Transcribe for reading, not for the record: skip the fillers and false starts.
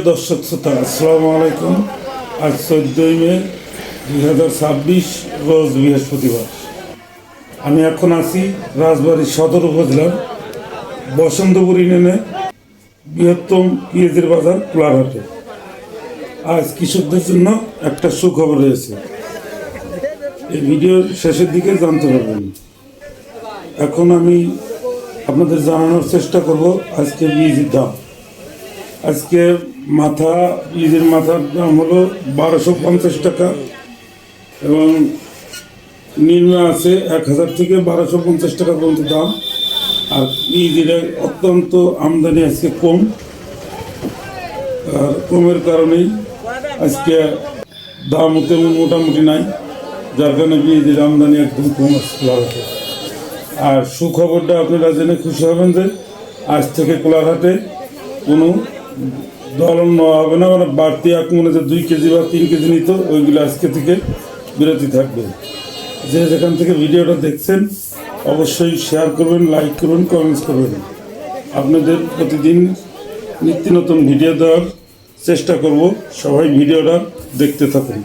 दर्शक श्रोता আসসালামু আলাইকুম। आज 14 মে 2026 रोज বৃহস্পতিবার। আমি এখন আছি রাজবাড়ী সদর উপজেলার বসন্তপুর ইউনিয়নে বৃহত্তম পেঁয়াজের বাজার কোলারহাটে। আজ কৃষকদের জন্য একটা সুখবর রয়েছে, এই ভিডিওর শেষের দিকে জানতে পারবেন। এখন আমি আপনাদের জানানোর চেষ্টা করব আজকে পেঁয়াজের দাম। আজকে পেঁয়াজের মাথার দাম হলো 1250 টাকা এবং নিম্ন আছে 1000 থেকে 1250 টাকা পর্যন্ত দাম। আর পেঁয়াজের অত্যন্ত আমদানি আজকে কম, আর কমের কারণেই আজকে দাম তেমন মোটামুটি নাই, যার কারণে পেঁয়াজের আমদানি একদম কম আসছে। আর সুখবরটা আপনারা জেনে খুশি হবেন যে আজ থেকে কোলারহাটে কোনো দলন নেওয়া হবে না, মানে বাড়তি মনে যে 2 কেজি বা 3 কেজি নিত ওইগুলো আজকে থেকে বিরতি থাকবে। যে যেখান থেকে ভিডিওটা দেখছেন অবশ্যই শেয়ার করবেন, লাইক করবেন, কমেন্টস করবেন। আপনাদের প্রতিদিন নিত্য নতুন ভিডিও দেওয়ার চেষ্টা করব, সবাই ভিডিওটা দেখতে থাকুন।